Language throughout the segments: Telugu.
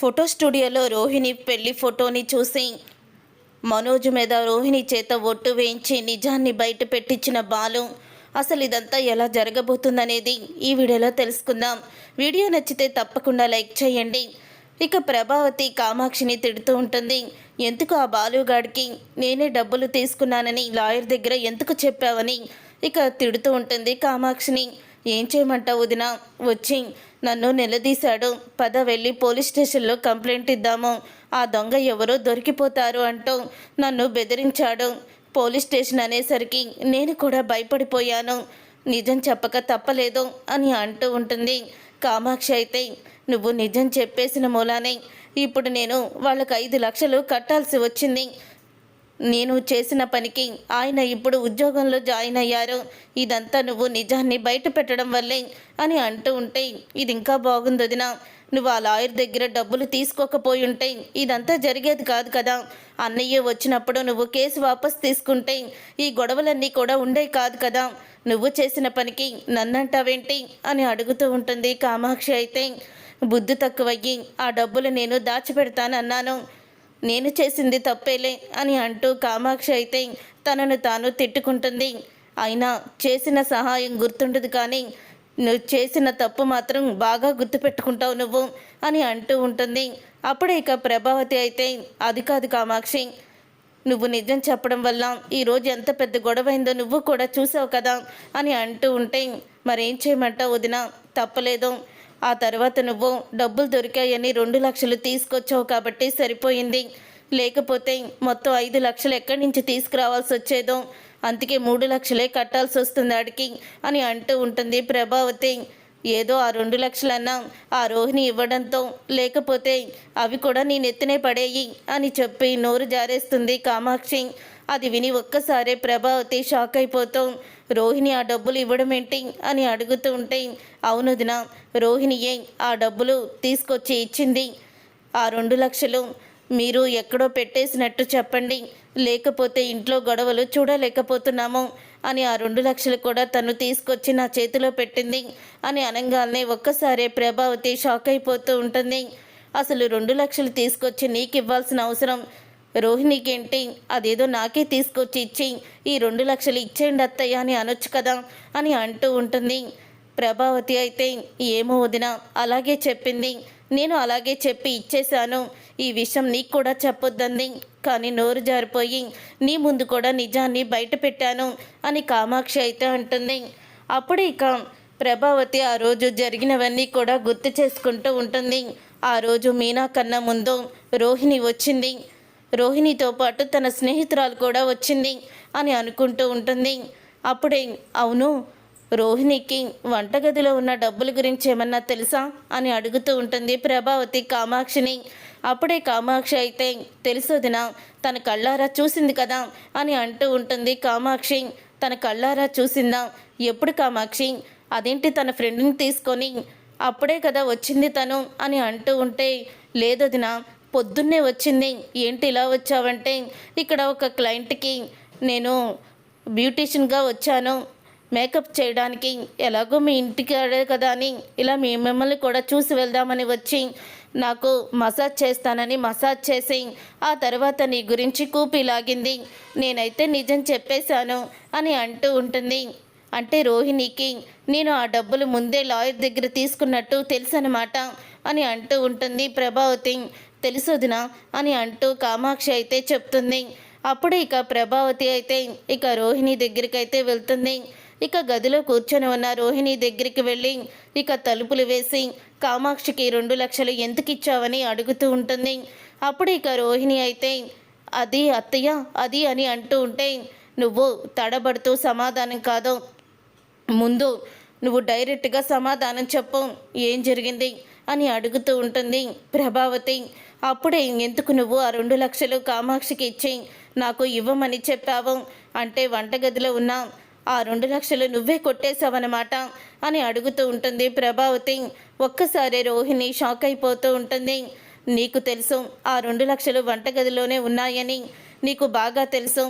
ఫోటో స్టూడియోలో రోహిణి పెళ్లి ఫోటోని చూసి మనోజ్ మీద రోహిణి చేత ఒట్టు వేయించి నిజాన్ని బయట పెట్టించిన బాలు అసలు ఇదంతా ఎలా జరగబోతుందనేది ఈ వీడియోలో తెలుసుకుందాం. వీడియో నచ్చితే తప్పకుండా లైక్ చేయండి. ఇక ప్రభావతి కామాక్షిని తిడుతూ ఉంటుంది. ఎందుకు ఆ బాలుగాడికి నేనే డబ్బులు తీసుకున్నానని లాయర్ దగ్గర ఎందుకు చెప్పావని ఇక తిడుతూ ఉంటుంది కామాక్షిని. ఏం చేయమంటావు వదిన, వచ్చి నన్ను నిలదీశాడు, పద వెళ్ళి పోలీస్ స్టేషన్లో కంప్లైంట్ ఇద్దాము, ఆ దొంగ ఎవరో దొరికిపోతారు అంటూ నన్ను బెదిరించాడు. పోలీస్ స్టేషన్ అనేసరికి నేను కూడా భయపడిపోయాను, నిజం చెప్పక తప్పలేదు అని అంటూ ఉంటుంది. కామాక్షి అయితే నువ్వు నిజం చెప్పేసిన మూలానే ఇప్పుడు నేను వాళ్ళకి 5 లక్షలు కట్టాల్సి వచ్చింది. నేను చేసిన పనికి ఆయన ఇప్పుడు ఉద్యోగంలో జాయిన్ అయ్యారు. ఇదంతా నువ్వు నిజాన్ని బయట పెట్టడం వల్లే అని అంటూ ఉంటే ఇది ఇంకా బాగుంది వదినా. నువ్వు ఆ లాయర్ దగ్గర డబ్బులు తీసుకోకపోయి ఉంటే ఇదంతా జరిగేది కాదు కదా. అన్నయ్య వచ్చినప్పుడు నువ్వు కేసు వాపస్ తీసుకుంటే ఈ గొడవలన్నీ కూడా ఉండేవి కాదు కదా. నువ్వు చేసిన పనికి నన్నంటావేంటి అని అడుగుతూ ఉంటుంది కామాక్షి. అయితే బుద్ధి తక్కువయ్యి ఆ డబ్బులు నేను దాచిపెడతానన్నాను, నేను చేసింది తప్పేలే అని అంటూ కామాక్షి అయితే తనను తాను తిట్టుకుంటుంది. అయినా చేసిన సహాయం గుర్తుండదు కానీ నువ్వు చేసిన తప్పు మాత్రం బాగా గుర్తుపెట్టుకుంటావు నువ్వు అని అంటూ ఉంటుంది. అప్పుడే ఇక ప్రభావతి అయితే అది కాదు కామాక్షి, నువ్వు నిజం చెప్పడం వల్ల ఈరోజు ఎంత పెద్ద గొడవైందో నువ్వు కూడా చూసావు కదా అని అంటూ ఉంటే మరేం చేయమంటావు వదిన, తప్పలేదు. ఆ తర్వాత నువ్వు డబ్బులు దొరికాయని 2 లక్షలు తీసుకొచ్చావు కాబట్టి సరిపోయింది, లేకపోతే మొత్తం 5 లక్షలు ఎక్కడి నుంచి తీసుకురావాల్సి వచ్చేదో, అందుకే 3 లక్షలే కట్టాల్సి వస్తుంది ఆడికి అని అంటూ ఉంటుంది ప్రభావతి. ఏదో ఆ 2 లక్షలన్నా ఆ రోహిణి ఇవ్వడంతో, లేకపోతే అవి కూడా నీ నెత్తినే పడేయి అని చెప్పి నోరు జారేస్తుంది కామాక్షి. అది విని ఒక్కసారే ప్రభావతి షాక్ అయిపోతూ రోహిణి ఆ డబ్బులు ఇవ్వడం ఏంటి అని అడుగుతూ ఉంటే అవును వదిన, రోహిణియే ఆ డబ్బులు తీసుకొచ్చి ఇచ్చింది. ఆ 2 లక్షలు మీరు ఎక్కడో పెట్టేసినట్టు చెప్పండి, లేకపోతే ఇంట్లో గొడవలు చూడలేకపోతున్నాము అని ఆ 2 లక్షలు కూడా తను తీసుకొచ్చి నా చేతిలో పెట్టింది అని అనగానే ఒక్కసారే ప్రభావతి షాక్ అయిపోతూ ఉంటుంది. అసలు 2 లక్షలు తీసుకొచ్చి నీకు ఇవ్వాల్సిన అవసరం రోహిణికి ఏంటి, అదేదో నాకే తీసుకొచ్చి ఇచ్చి ఈ 2 లక్షలు ఇచ్చేయండి అత్తయ్య అని అనొచ్చు కదా అని అంటూ ఉంటుంది. ప్రభావతి అయితే ఏమో వదిన, అలాగే చెప్పింది, నేను అలాగే చెప్పి ఇచ్చేశాను, ఈ విషయం నీకు కూడా చెప్పొద్దంది, కానీ నోరు జారిపోయి నీ ముందు కూడా నిజాన్ని బయట పెట్టాను అని కామాక్షి అయితే అంటుంది. అప్పుడు ఇక ప్రభావతి ఆ రోజు జరిగినవన్నీ కూడా గుర్తు చేసుకుంటూ ఉంటుంది. ఆ రోజు మీనా కన్నా ముందు రోహిణి వచ్చింది, రోహిణితో పాటు తన స్నేహితురాలు కూడా వచ్చింది అని అనుకుంటూ ఉంటుంది. అప్పుడే అవును, రోహిణికి వంటగదిలో ఉన్న డబ్బుల గురించి ఏమన్నా తెలుసా అని అడుగుతూ ఉంటుంది ప్రభావతి కామాక్షిని. అప్పుడే కామాక్షి అయితే తెలుసొదినా, తన కళ్ళారా చూసింది కదా అని అంటూ ఉంటుంది కామాక్షి. తన కళ్ళారా చూసిందా, ఎప్పుడు కామాక్షి, అదేంటి తన ఫ్రెండ్ని తీసుకొని అప్పుడే కదా వచ్చింది తను అని అంటూ ఉంటే లేదొదినా, పొద్దున్నే వచ్చింది. ఏంటి ఇలా వచ్చావంటే ఇక్కడ ఒక క్లయింట్కి నేను బ్యూటీషియన్గా వచ్చాను మేకప్ చేయడానికి, ఎలాగో మీ ఇంటికి అడే కదా అని ఇలా మిమ్మల్ని కూడా చూసి వెళ్దామని వచ్చి నాకు మసాజ్ చేస్తానని మసాజ్ చేసి ఆ తర్వాత నీ గురించి కూపి లాగింది, నేనైతే నిజం చెప్పేశాను అని అంటూ ఉంటుంది. అంటే రోహిణికి నేను ఆ డబ్బులు ముందే లాయర్ దగ్గర తీసుకున్నట్టు తెలుసనమాట అని అంటూ ఉంటుంది ప్రభావతి. తెలుసొదినా అని అంటూ కామాక్షి అయితే చెప్తుంది. అప్పుడు ఇక ప్రభావతి అయితే ఇక రోహిణి దగ్గరికి అయితే వెళ్తుంది. ఇక గదిలో కూర్చొని ఉన్న రోహిణి దగ్గరికి వెళ్ళి ఇక తలుపులు వేసి కామాక్షికి 2 లక్షలు ఎందుకు ఇచ్చావని అడుగుతూ ఉంటుంది. అప్పుడు ఇక రోహిణి అయితే అది అత్తయ్య అది అని అంటూ ఉంటే నువ్వు తడబడుతూ సమాధానం కాదు, ముందు నువ్వు డైరెక్ట్గా సమాధానం చెప్పు, ఏం జరిగింది అని అడుగుతూ ఉంటుంది ప్రభావతి. అప్పుడే ఎందుకు నువ్వు ఆ 2 లక్షలు కామాక్షికి ఇచ్చి నాకు ఇవ్వమని చెప్పావు, అంటే వంటగదిలో ఉన్న ఆ 2 లక్షలు నువ్వే కొట్టేశావన్నమాట అని అడుగుతూ ఉంటుంది ప్రభావతి. ఒక్కసారి రోహిణి షాక్ అయిపోతూ ఉంటుంది. నీకు తెలుసు ఆ 2 లక్షలు వంటగదిలోనే ఉన్నాయని, నీకు బాగా తెలుసు,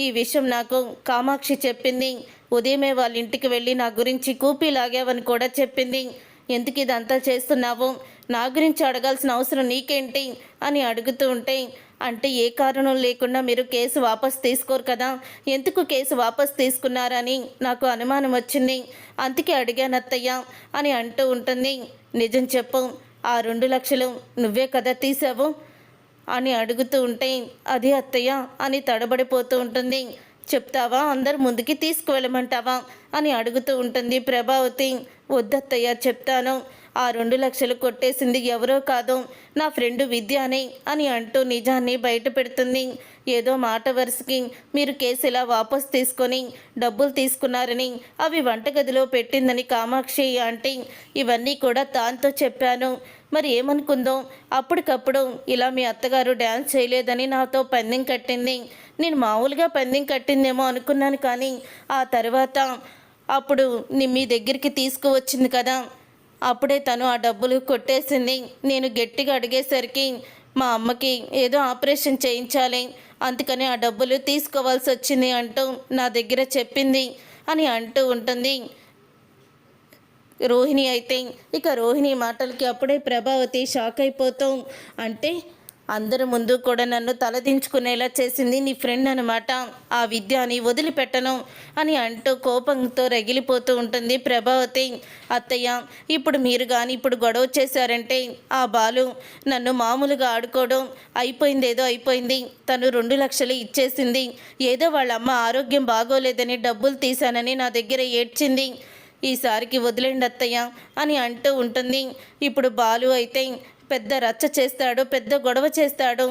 ఈ విషయం నాకు కామాక్షి చెప్పింది, ఉదయమే వాళ్ళ ఇంటికి వెళ్ళి నా గురించి కూపీ లాగావని కూడా చెప్పింది, ఎందుకు ఇదంతా చేస్తున్నావు, నా గురించి అడగాల్సిన అవసరం నీకేంటి అని అడుగుతూ ఉంటే, అంటే ఏ కారణం లేకుండా మీరు కేసు వాపస్ తీసుకోరు కదా, ఎందుకు కేసు వాపస్ తీసుకున్నారని నాకు అనుమానం వచ్చింది, అందుకే అడిగాను అత్తయ్య అని అంటూ ఉంటుంది. నిజం చెప్పు, ఆ 2 లక్షలు నువ్వే కదా తీసావు అని అడుగుతూ ఉంటే, అది అత్తయ్య అని తడబడిపోతూ ఉంటుంది. చెప్తావా, అందరు ముందుకి తీసుకువెళ్ళమంటావా అని అడుగుతూ ఉంటుంది ప్రభావతి. వద్దత్తయ్య, చెప్తాను. ఆ 2 లక్షలు కొట్టేసింది ఎవరో కాదు, నా ఫ్రెండు విద్యానే అని అంటూ నిజాన్ని బయట పెడుతుంది. ఏదో మాట వరుసకి మీరు కేసు ఇలా వాపస్ తీసుకొని డబ్బులు తీసుకున్నారని, అవి వంటగదిలో పెట్టిందని కామాక్షి ఆంటీ ఇవన్నీ కూడా దాంతో చెప్పాను. మరి ఏమనుకుందో, అప్పటికప్పుడు ఇలా మీ అత్తగారు డ్యాన్స్ చేయలేదని నాతో పందెం కట్టింది. నేను మామూలుగా పందెం కట్టిందేమో అనుకున్నాను, కానీ ఆ తర్వాత అప్పుడు మీ దగ్గరికి తీసుకువచ్చింది కదా, అప్పుడే తను ఆ డబ్బులు కొట్టేసింది. నేను గట్టిగా అడిగేసరికి మా అమ్మకి ఏదో ఆపరేషన్ చేయించాలి, అందుకని ఆ డబ్బులు తీసుకోవాల్సి వచ్చింది అంటూ నా దగ్గర చెప్పింది అని అంటూ ఉంటుంది రోహిణి. అయితే ఇక రోహిణి మాటలకి అప్పుడే ప్రభావతి షాక్ అయిపోతూ, అంటే అందరి ముందు కూడా నన్ను తలదించుకునేలా చేసింది నీ ఫ్రెండ్ అనమాట, ఆ విద్యని వదిలిపెట్టను అని అంటూ కోపంతో రగిలిపోతూ ఉంటుంది ప్రభావతి. అత్తయ్య, ఇప్పుడు మీరు కానీ ఇప్పుడు గొడవ చేశారంటే ఆ బాలు నన్ను మామూలుగా ఆడుకోవడం అయిపోయింది, ఏదో అయిపోయింది. తను 2 లక్షలు ఇచ్చేసింది, ఏదో వాళ్ళ అమ్మ ఆరోగ్యం బాగోలేదని డబ్బులు తీశానని నా దగ్గర ఏడ్చింది. ఈసారికి వదిలేండి అత్తయ్య అని అంటూ ఉంటుంది. ఇప్పుడు బాలు అయితే పెద్ద రచ్చ చేస్తాడు, పెద్ద గొడవ చేస్తాడు,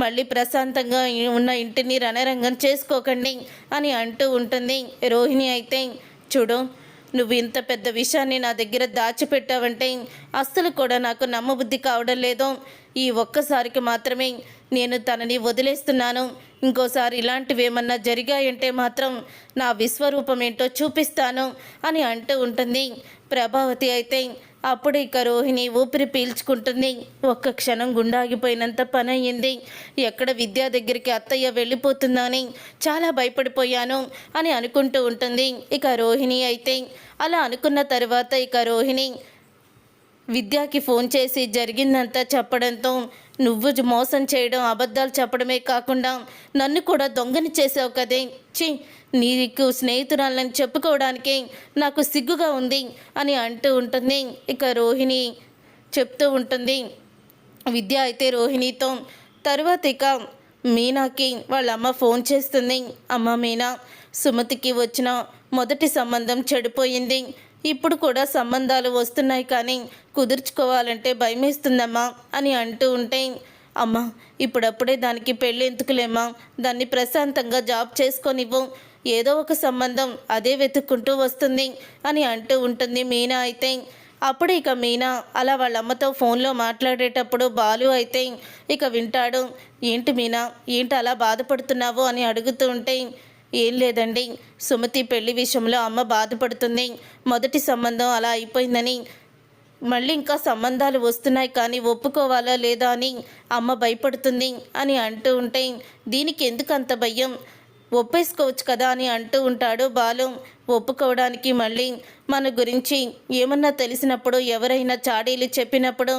మళ్ళీ ప్రశాంతంగా ఉన్న ఇంటిని రణరంగం చేసుకోకండి అని అంటూ ఉంటుంది రోహిణి. అయితే చూడు, నువ్వు ఇంత పెద్ద విషయాన్ని నా దగ్గర దాచిపెట్టావంటే అస్సలు కూడా నాకు నమ్మబుద్ధి కావడం లేదు. ఈ ఒక్కసారికి మాత్రమే నేను తనని వదిలేస్తున్నాను. ఇంకోసారి ఇలాంటివి ఏమన్నా జరిగాయంటే మాత్రం నా విశ్వరూపం ఏంటో చూపిస్తాను అని అంటూ ఉంటుంది ప్రభావతి. అయితే అప్పుడు ఇక రోహిణి ఊపిరి పీల్చుకుంటుంది. ఒక్క క్షణం గుండాగిపోయినంత పని అయ్యింది. ఎక్కడ విద్యా దగ్గరికి అత్తయ్య వెళ్ళిపోతుందని చాలా భయపడిపోయాను అని అనుకుంటూ ఉంటుంది ఇక రోహిణి. అయితే అలా అనుకున్న తర్వాత ఇక రోహిణి విద్యాకి ఫోన్ చేసి జరిగిందంతా చెప్పడంతో, నువ్వు మోసం చేయడం, అబద్ధాలు చెప్పడమే కాకుండా నన్ను కూడా దొంగని చేసావు కదే, ఛీ, నీకు స్నేహితురాలని చెప్పుకోవడానికి నాకు సిగ్గుగా ఉంది అని అంటూ ఉంటుంది ఇక రోహిణి. చెప్తూ ఉంటుంది విద్య. అయితే రోహిణితో తర్వాత ఇక మీనాకి వాళ్ళ అమ్మ ఫోన్ చేస్తుంది. అమ్మ మీనా, సుమతికి వచ్చిన మొదటి సంబంధం చెడిపోయింది, ఇప్పుడు కూడా సంబంధాలు వస్తున్నాయి కానీ కుదుర్చుకోవాలంటే భయమేస్తుందమ్మా అని అంటూ ఉంటే, అమ్మ ఇప్పుడప్పుడే దానికి పెళ్ళి ఎందుకులేమ్మా, దాన్ని ప్రశాంతంగా జాబ్ చేసుకొనివ్వు, ఏదో ఒక సంబంధం అదే వెతుక్కుంటూ వస్తుంది అని అంటూ ఉంటుంది మీనా. అయితే అప్పుడు ఇక మీనా అలా వాళ్ళ అమ్మతో ఫోన్లో మాట్లాడేటప్పుడు బాలు అయితే ఇక వింటాడు. ఏంటి మీనా, ఏంటి అలా బాధపడుతున్నావు అని అడుగుతూ ఉంటే, ఏం లేదండి, సుమతి పెళ్లి విషయంలో అమ్మ బాధపడుతుంది, మొదటి సంబంధం అలా అయిపోయిందని, మళ్ళీ ఇంకా సంబంధాలు వస్తున్నాయి కానీ ఒప్పుకోవాలా లేదా అని అమ్మ భయపడుతుంది అని అంటూ ఉంటే, దీనికి ఎందుకు అంత భయం, ఒప్పేసుకోవచ్చు కదా అని అంటూ ఉంటాడు బాలు. ఒప్పుకోవడానికి మళ్ళీ మన గురించి ఏమన్నా తెలిసినప్పుడు, ఎవరైనా చాడీలు చెప్పినప్పుడు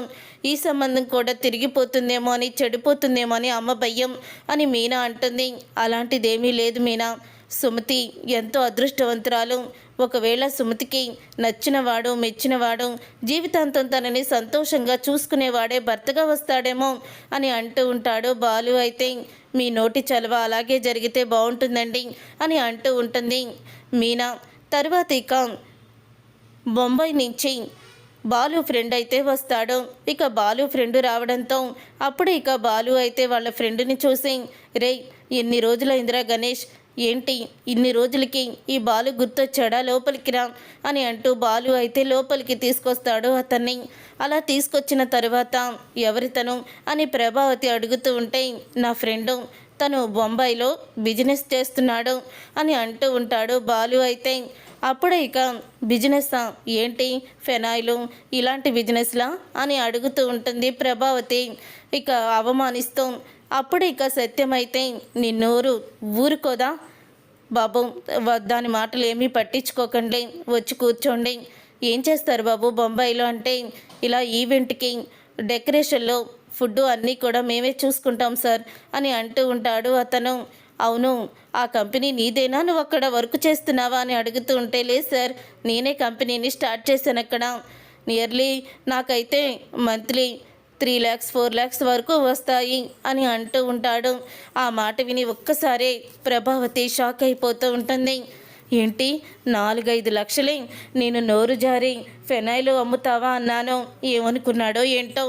ఈ సంబంధం కూడా తిరిగిపోతుందేమో అని, చెడిపోతుందేమో అని అమ్మ భయం అని మీనా అంటుంది. అలాంటిదేమీ లేదు మీనా, సుమతి ఎంతో అదృష్టవంతురాలు. ఒకవేళ సుమతికి నచ్చినవాడు, మెచ్చినవాడు, జీవితాంతం తనని సంతోషంగా చూసుకునేవాడే భర్తగా వస్తాడేమో అని అంటూ ఉంటాడు బాలు. అయితే మీ నోటి చలవ అలాగే జరిగితే బాగుంటుందండి అని అంటూ ఉంటుంది మీనా. తర్వాత ఇక బొంబాయి నుంచి బాలు ఫ్రెండ్ అయితే వస్తాడు. ఇక బాలు ఫ్రెండ్ రావడంతో అప్పుడు ఇక బాలు అయితే వాళ్ళ ఫ్రెండ్ని చూసి, రే ఎన్ని రోజులైందిరా గణేష్, ఏంటి ఇన్ని రోజులకి ఈ బాలు గుర్తొచ్చాడా, లోపలికి రా అని అంటూ బాలు అయితే లోపలికి తీసుకొస్తాడు అతన్ని. అలా తీసుకొచ్చిన తర్వాత ఎవరితను అని ప్రభావతి అడుగుతూ ఉంటే, నా ఫ్రెండు, తను బొంబాయిలో బిజినెస్ చేస్తున్నాడు అని అంటూ ఉంటాడు బాలు. అయితే అప్పుడే ఇక బిజినెస్సా, ఏంటి ఫెనాయిలు ఇలాంటి బిజినెస్లా అని అడుగుతూ ఉంటుంది ప్రభావతి ఇక అవమానిస్తూ. అప్పుడు ఇక సత్యమైతే, నిన్నూరు ఊరుకోదా బాబు, దాని మాటలు ఏమీ పట్టించుకోకండి, వచ్చి కూర్చోండి, ఏం చేస్తారు బాబు బొంబాయిలో అంటే, ఇలా ఈవెంట్‌కి డెకరేషన్‌లో ఫుడ్డు అన్నీ కూడా మేమే చూసుకుంటాం సార్ అని అంటూ ఉంటాడు అతను. అవును, ఆ కంపెనీ నీదేనా? నువ్వక్కడ వర్క్ చేస్తున్నావా అని అడుగుతూ ఉంటే, లేదు సార్, నేనే కంపెనీని స్టార్ట్ చేశానక్కడ. నియర్లీ నాకైతే మంత్లీ 3,00,000, 4,00,000 వరకు వస్తాయి అని అంటూ ఉంటాడు. ఆ మాట విని ఒక్కసారే ప్రభావతి షాక్ అయిపోతూ ఉంటుంది. ఏంటి 4, 5 లక్షలే? నేను నోరు జారి ఫెనాయిల్ అమ్ముతావా అన్నాను, ఏమనుకున్నాడో ఏంటో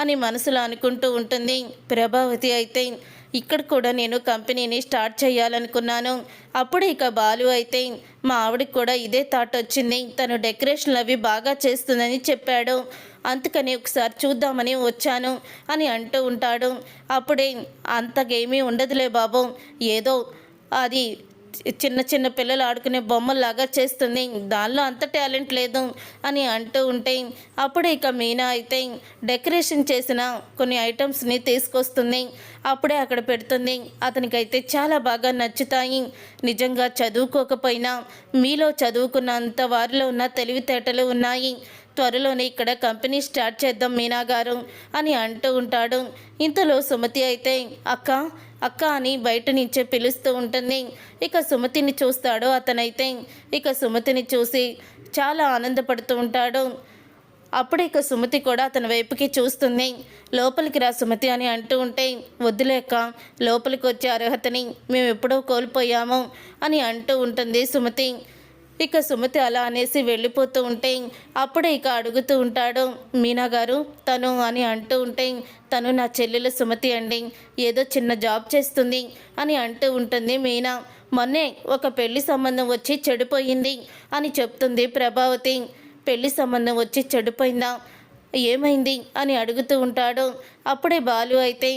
అని మనసులో అనుకుంటూ ఉంటుంది. ప్రభావతి అయితే ఇక్కడ కూడా నేను కంపెనీని స్టార్ట్ చేయాలనుకున్నాను. అప్పుడు ఇక బాలు అయితే మా ఆవిడకి కూడా ఇదే థాట్ వచ్చింది, తను డెకరేషన్లు అవి బాగా చేస్తుందని చెప్పాడు, అందుకని ఒకసారి చూద్దామని వచ్చాను అని అంటూ ఉంటాడు. అప్పుడే అంతగేమీ ఉండదులే బాబు, ఏదో అది చిన్న చిన్న పిల్లలు ఆడుకునే బొమ్మల్లాగా చేస్తుంది, దానిలో అంత టాలెంట్ లేదు అని అంటూ ఉంటే, అప్పుడే ఇక మీనా అయితే డెకరేషన్ చేసిన కొన్ని ఐటమ్స్ని తీసుకొస్తుంది. అప్పుడే అక్కడ పెడుతుంది. అతనికైతే చాలా బాగా నచ్చుతాయి. నిజంగా చదువుకోకపోయినా మీలో చదువుకున్నంత వారిలో ఉన్న తెలివితేటలు ఉన్నాయి. త్వరలోనే ఇక్కడ కంపెనీ స్టార్ట్ చేద్దాం మీనా గారు అని అంటూ ఉంటాడు. ఇంతలో సుమతి అయితే అక్క అక్క అని బయట నుంచే పిలుస్తూ ఉంటుంది. ఇక సుమతిని చూస్తాడు అతనైతే. ఇక సుమతిని చూసి చాలా ఆనందపడుతూ ఉంటాడు. అప్పుడు ఇక సుమతి కూడా అతని వైపుకి చూస్తుంది. లోపలికి రా సుమతి అని అంటూ ఉంటే, వద్దులేక, లోపలికి వచ్చే అర్హతని మేము ఎప్పుడో కోల్పోయాము అని అంటూ ఉంటుంది సుమతి. ఇక సుమతి అలా అనేసి వెళ్ళిపోతూ ఉంటే, అప్పుడే ఇక అడుగుతూ ఉంటాడు, మీనా గారు తను అని అంటూ ఉంటే, తను నా చెల్లెలు సుమతి అండి, ఏదో చిన్న జాబ్ చేస్తుంది అని అంటూ ఉంటుంది మీనా. మొన్నే ఒక పెళ్లి సంబంధం వచ్చి చెడిపోయింది అని చెప్తుంది ప్రభావతి. పెళ్లి సంబంధం వచ్చి చెడిపోయిందా, ఏమైంది అని అడుగుతూ ఉంటాడు. అప్పుడే బాలు అయితే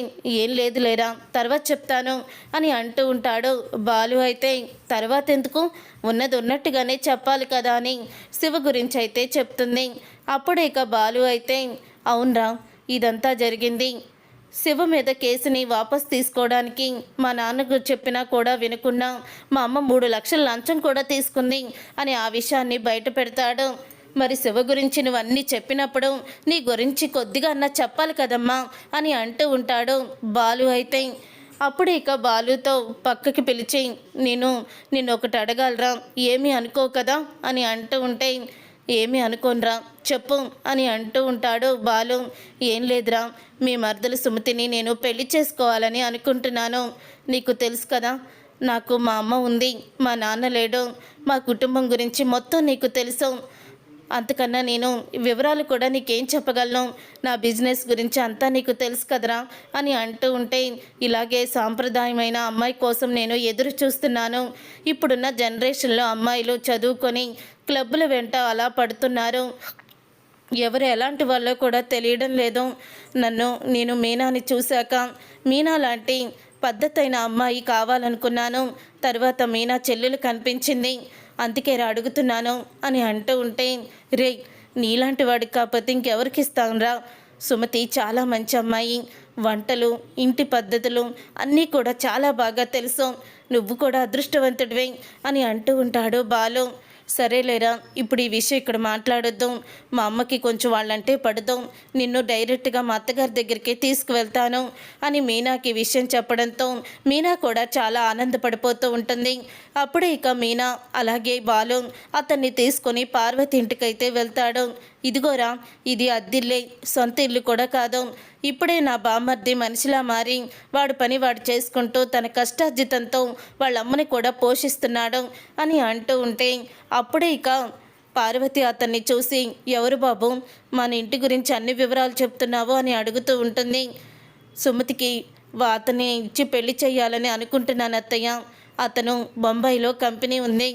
ఏం లేదు లేరా, తర్వాత చెప్తాను అని అంటూ ఉంటాడు. బాలు అయితే తర్వాత ఎందుకు, ఉన్నది ఉన్నట్టుగానే చెప్పాలి కదా అని శివ గురించి అయితే చెప్తుంది. అప్పుడే ఇక బాలు అయితే అవునరా, ఇదంతా జరిగింది శివ మీద కేసుని వాపస్ తీసుకోవడానికి మా నాన్నకు చెప్పినా కూడా వినకుండా మా అమ్మ 3 లక్షల లంచం కూడా తీసుకుంది అని ఆ విషయాన్ని బయట పెడతాడు. మరి శివ గురించి నువ్వన్నీ చెప్పినప్పుడు నీ గురించి కొద్దిగా అన్నా చెప్పాలి కదమ్మా అని అంటూ ఉంటాడు బాలు అయితే. అప్పుడు ఇక బాలుతో పక్కకి పిలిచి నిన్ను ఒకటి అడగాలరా, ఏమీ అనుకో కదా అని అంటూ ఉంటే, ఏమీ అనుకోనరా చెప్పు అని అంటూ ఉంటాడు బాలు. ఏం లేదురా, మీ మరదలు సుమతిని నేను పెళ్లి చేసుకోవాలని అనుకుంటున్నాను. నీకు తెలుసు కదా, నాకు మా అమ్మ ఉంది, మా నాన్న లేడు, మా కుటుంబం గురించి మొత్తం నీకు తెలుసు. అంతకన్నా నేను వివరాలు కూడా నీకేం చెప్పగలను, నా బిజినెస్ గురించి అంతా నీకు తెలుసు కదరా అని అంటూ ఉంటే, ఇలాగే సాంప్రదాయమైన అమ్మాయి కోసం నేను ఎదురు చూస్తున్నాను. ఇప్పుడున్న జనరేషన్లో అమ్మాయిలు చదువుకొని క్లబ్బుల వెంట అలా పడుతున్నారు, ఎవరు ఎలాంటి వాళ్ళో కూడా తెలియడం లేదు. నేను మీనాని చూశాక మీనా లాంటి పద్ధతైన అమ్మాయి కావాలనుకున్నాను. తర్వాత మీనా చెల్లెలు కనిపించింది, అందుకే అడుగుతున్నాను అని అంటూ ఉంటే, రే నీలాంటి వాడికి కాకపోతే ఇంకెవరికి ఇస్తానురా, సుమతి చాలా మంచి అమ్మాయి, వంటలు ఇంటి పద్ధతులు అన్నీ కూడా చాలా బాగా తెలుసు, నువ్వు కూడా అదృష్టవంతుడివే అని అంటూ ఉంటాడు బాలు. సరేలేరా, ఇప్పుడు ఈ విషయం ఇక్కడ మాట్లాడొద్దాం, మా అమ్మకి కొంచెం వాళ్ళంటే పడదాం, నిన్ను డైరెక్ట్గా మా అత్తగారి దగ్గరికి తీసుకువెళ్తాను అని మీనాకి విషయం చెప్పడంతో మీనా కూడా చాలా ఆనందపడిపోతూ ఉంటుంది. అప్పుడే ఇక మీనా అలాగే బాలు అతన్ని తీసుకొని పార్వతి ఇంటికైతే వెళ్తాడు. ఇదిగోరా, ఇది అద్దిల్లే, సొంత ఇల్లు కూడా కాదు, ఇప్పుడే నా బామ్మర్ది మనిషిలా మారి వాడు పని వాడు చేసుకుంటూ తన కష్టార్జితంతో వాళ్ళ అమ్మని కూడా పోషిస్తున్నాడు అని అంటూ ఉంటే, అప్పుడే ఇక పార్వతి అతన్ని చూసి, ఎవరు బాబు మన ఇంటి గురించి అన్ని వివరాలు చెప్తున్నావు అని అడుగుతూ ఉంటుంది. సుమతికి అతన్ని ఇచ్చి పెళ్లి చేయాలని అనుకుంటున్నాను అత్తయ్య, అతను బొంబాయిలో కంపెనీ ఉంది,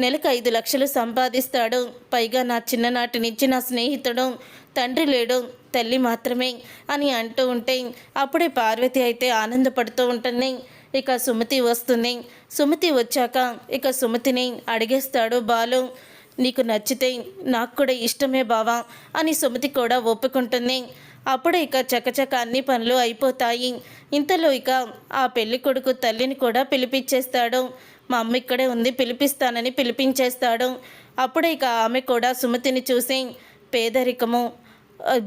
నెలకు 5 లక్షలు సంపాదిస్తాడు, పైగా నా చిన్ననాటి నుంచి నా స్నేహితుడు, తండ్రి లేడు తల్లి మాత్రమే అని అంటూ ఉంటే, అప్పుడే పార్వతి అయితే ఆనందపడుతూ ఉంటుంది. ఇక సుమతి వస్తుంది. సుమతి వచ్చాక ఇక సుమతిని అడిగేస్తాడు బాలు, నీకు నచ్చితే నాకు కూడా ఇష్టమే బావా అని సుమతి కూడా ఒప్పుకుంటుంది. అప్పుడు ఇక చకచక అన్ని పనులు అయిపోతాయి. ఇంతలో ఇక ఆ పెళ్లి కొడుకు తల్లిని కూడా పిలిపించేస్తాడు. మా అమ్మ ఇక్కడే ఉంది పిలిపిస్తానని పిలిపించేస్తాడు. అప్పుడే ఇక ఆమె కూడా సుమతిని చూసి పేదరికము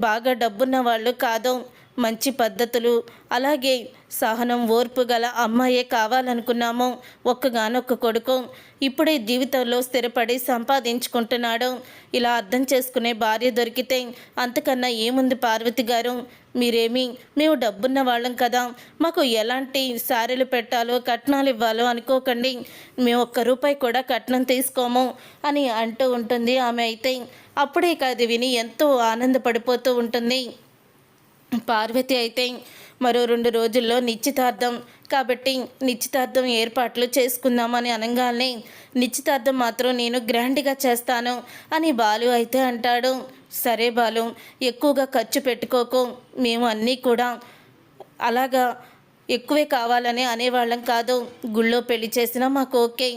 బాగా డబ్బున్న వాళ్ళు కాదు, మంచి పద్ధతులు అలాగే సహనం ఓర్పు గల అమ్మాయే కావాలనుకున్నాము. ఒక్కగానొక్క కొడుకు ఇప్పుడే జీవితంలో స్థిరపడి సంపాదించుకుంటున్నాడు. ఇలా అర్థం చేసుకునే భార్య దొరికితే అంతకన్నా ఏముంది పార్వతి గారు. మేము డబ్బున్న వాళ్ళం కదా, మాకు ఎలాంటి సారెలు పెట్టాలో కట్నాలు ఇవ్వాలో అనుకోకండి, మేము ఒక్క రూపాయి కూడా కట్నం తీసుకోము అని అంటూ ఉంటుంది ఆమె. అయితే అప్పుడే అది విని ఎంతో ఆనందపడిపోతూ ఉంటుంది పార్వతి. అయితే మరో 2 రోజుల్లో నిశ్చితార్థం కాబట్టి నిశ్చితార్థం ఏర్పాట్లు చేసుకుందామని అనగానే నిశ్చితార్థం మాత్రం నేను గ్రాండ్గా చేస్తాను అని బాలు అయితే అంటాడు. సరే బాలు, ఎక్కువగా ఖర్చు పెట్టుకోకు, మేము అన్నీ కూడా అలాగా ఎక్కువే కావాలని అనేవాళ్ళం కాదు, గుళ్ళో పెళ్లి చేసినా మాకు ఓకే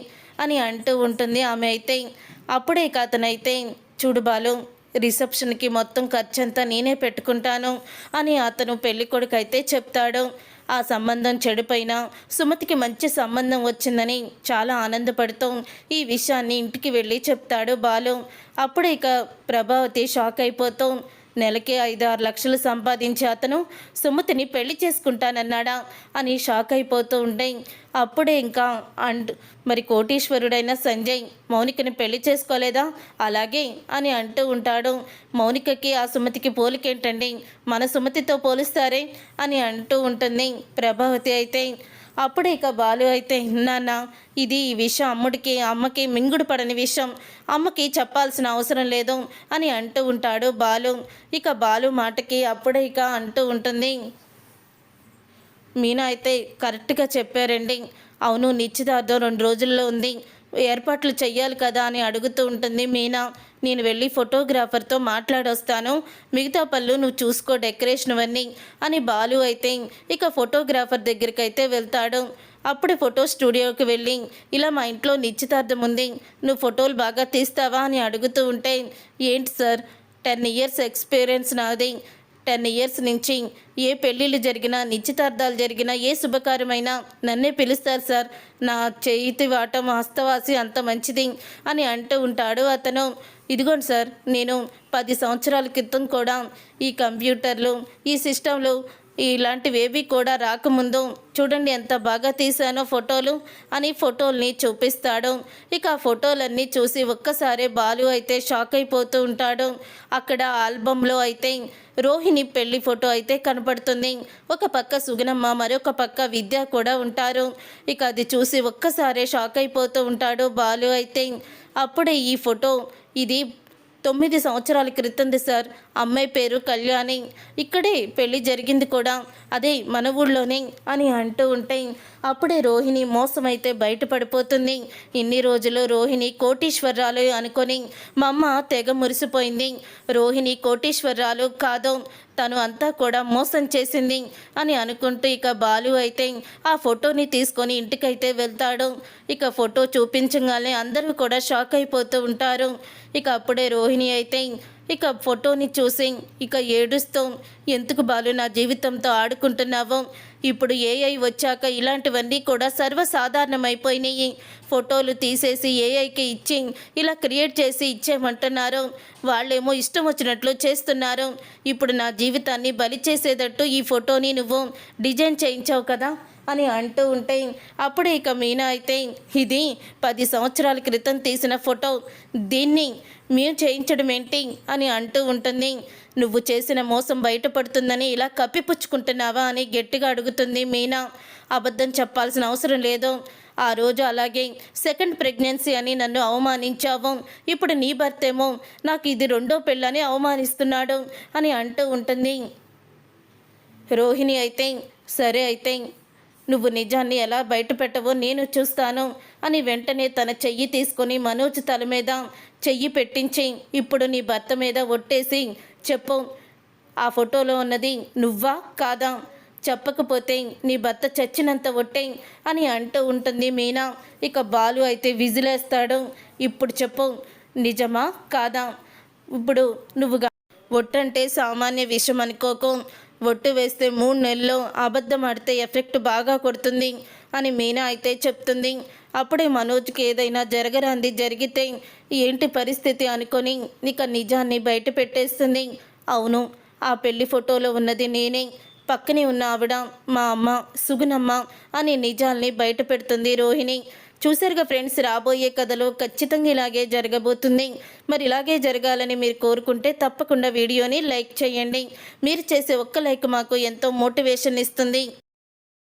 అని అంటూ ఉంటుంది ఆమె. అయితే అప్పుడే అతనైతే చూడు బాలు, రిసెప్షన్కి మొత్తం ఖర్చంతా నేనే పెట్టుకుంటాను అని అతను పెళ్ళికొడుకు అయితే చెప్తాడు. ఆ సంబంధం చెడిపోయినా సుమతికి మంచి సంబంధం వచ్చిందని చాలా ఆనందపడుతూ ఈ విషయాన్ని ఇంటికి వెళ్ళి చెప్తాడు బాలు. అప్పుడు ప్రభావతి షాక్ అయిపోతూ నెలకి 5-6 లక్షలు సంపాదించి అతను సుమతిని పెళ్లి చేసుకుంటానన్నాడా అని షాక్ అయిపోతూ ఉంటే అప్పుడే మరి కోటీశ్వరుడైన సంజయ్ మౌనికని పెళ్లి చేసుకోలేదా అలాగే అని అంటూ ఉంటాడు. మౌనికకి ఆ సుమతికి పోలికేంటండి, మన సుమతితో పోలిస్తారే అని అంటూ ఉంటుంది ప్రభావతి. అయితే అప్పుడే బాలు అయితే నాన్న, ఈ విషయం అమ్మకి మింగుడు పడని విషయం, అమ్మకి చెప్పాల్సిన అవసరం లేదు అని అంటూ ఉంటాడు బాలు. బాలు మాటకి అప్పుడే అంటూ ఉంటుంది మీనా అయితే కరెక్ట్గా చెప్పారండి. అవును, నిశ్చితార్థం 2 రోజుల్లో ఉంది, ఏర్పాట్లు చెయ్యాలి కదా అని అడుగుతూ ఉంటుంది మీనా. నేను వెళ్ళి ఫోటోగ్రాఫర్తో మాట్లాడొస్తాను, మిగతా పళ్ళు నువ్వు చూసుకో డెకరేషన్ అవన్నీ అని బాలు అయితే ఫోటోగ్రాఫర్ దగ్గరికి అయితే వెళ్తాడు. అప్పుడు ఫోటో స్టూడియోకి వెళ్ళి ఇలా మా ఇంట్లో నిశ్చితార్థం ఉంది, నువ్వు ఫోటోలు బాగా తీస్తావా అని అడుగుతూ ఉంటే ఏంటి సార్, 10 ఇయర్స్ ఎక్స్పీరియన్స్ నాది, 10 ఇయర్స్ నుంచి ఏ పెళ్ళిళ్ళు జరిగినా నిశ్చితార్థాలు జరిగినా ఏ శుభకార్యమైనా నన్నే పిలుస్తారు సార్, నా చేతి వాటం హస్తవాసి అంత మంచిది అని అంటూ ఉంటాడు అతను. ఇదిగోండి సార్, నేను 10 సంవత్సరాల క్రితం కూడా ఈ కంప్యూటర్లు ఈ సిస్టంలు ఇలాంటివేవి కూడా రాకముందు చూడండి ఎంత బాగా తీశానో ఫోటోలు అని ఫోటోల్ని చూపిస్తాడు. ఆ ఫోటోలన్నీ చూసి ఒక్కసారి బాలు అయితే షాక్ అయిపోతూ ఉంటాడు. అక్కడ ఆల్బంలో అయితే రోహిణి పెళ్లి ఫోటో అయితే కనపడుతుంది. ఒక పక్క సుగుణమ్మ, మరొక పక్క విద్య కూడా ఉంటారు. అది చూసి ఒక్కసారి షాక్ అయిపోతూ ఉంటాడు బాలు అయితే. అప్పుడే ఈ ఫోటో ఇది 9 సంవత్సరాల క్రితంది సార్, అమ్మాయి పేరు కళ్యాణి, ఇక్కడే పెళ్ళి జరిగింది కూడా అదే మన ఊళ్ళోనే అని అంటూ ఉంటే అప్పుడే రోహిణి మోసమైతే బయటపడిపోతుంది. ఇన్ని రోజులు రోహిణి కోటీశ్వరరాలు అనుకొని మా అమ్మ తెగ మురిసిపోయింది. రోహిణి కోటీశ్వరరాలు కాదు, తను అంతా కూడా మోసం చేసింది అని అనుకుంటూ బాలు అయితే ఆ ఫోటోని తీసుకొని ఇంటికైతే వెళ్తాడు. ఫోటో చూపించగానే అందరూ కూడా షాక్ అయిపోతూ ఉంటారు. అప్పుడే రోహిణి అయితే ఫోటోని చూసి ఏడుస్తూ ఎందుకు బాలు నా జీవితంతో ఆడుకుంటున్నావో, ఇప్పుడు ఏఐ వచ్చాక ఇలాంటివన్నీ కూడా సర్వసాధారణమైపోయినాయి, ఫోటోలు తీసేసి ఏఐకి ఇచ్చి ఇలా క్రియేట్ చేసి ఇచ్చేయమంటున్నారు, వాళ్ళేమో ఇష్టం వచ్చినట్లు చేస్తున్నారు, ఇప్పుడు నా జీవితాన్ని బలి చేసేటట్టు ఈ ఫోటోని నువ్వు డిజైన్ చేయించావు కదా అని అంటూ ఉంటే అప్పుడే మీనా అయితే ఇది 10 సంవత్సరాల క్రితం తీసిన ఫోటో, దీన్ని మేము చేయించడం ఏంటి అని అంటూ ఉంటుంది. నువ్వు చేసిన మోసం బయటపడుతుందని ఇలా కప్పిపుచ్చుకుంటున్నావా అని గట్టిగా అడుగుతుంది మీనా. అబద్ధం చెప్పాల్సిన అవసరం లేదు, ఆ రోజు అలాగే 2nd ప్రెగ్నెన్సీ అని నన్ను అవమానించావు, ఇప్పుడు నీ భర్తేమో నాకు ఇది 2వ పెళ్ళని అవమానిస్తున్నాడు అని అంటూ ఉంటుంది. రోహిణి అయితే సరే అయితే నువ్వు నిజాన్ని ఎలా బయట పెట్టవో నేను చూస్తాను అని వెంటనే తన చెయ్యి తీసుకొని మనోజ్ తల మీద చెయ్యి పెట్టించి ఇప్పుడు నీ భర్త మీద ఒట్టేసి చెప్పు, ఆ ఫోటోలో ఉన్నది నువ్వా కాదా, చెప్పకపోతే నీ భర్త చచ్చినంత ఒట్టే అని అంటూ ఉంటుంది మీనా. బాలు అయితే విజిలేస్తాడు. ఇప్పుడు చెప్పు, నిజమా కాదా, ఇప్పుడు నువ్వుగా ఒట్టంటే సామాన్య విషయం అనుకోకు, ఒట్టు వేస్తే 3 నెలల్లో అబద్ధం ఆడితే ఎఫెక్ట్ బాగా కొడుతుంది అని మీనా అయితే చెప్తుంది. అప్పుడే మనోజ్కి ఏదైనా జరగరాంది జరిగితే ఏంటి పరిస్థితి అనుకొని ఇక నిజాన్ని బయట పెట్టేస్తుంది. అవును, ఆ పెళ్లి ఫోటోలో ఉన్నది నేనే, పక్కనే ఉన్న ఆవిడ మా అమ్మ సుగుణమ్మ అని నిజాల్ని బయట పెడుతుంది రోహిణి. చూసారుగా ఫ్రెండ్స్, రాబోయే కథలో ఖచ్చితంగా ఇలాగే జరగబోతుంది. మరి ఇలాగే జరగాలని మీరు కోరుకుంటే తప్పకుండా వీడియోని లైక్ చేయండి. మీరు చేసే ఒక్క లైక్ మాకు ఎంతో మోటివేషన్ ఇస్తుంది.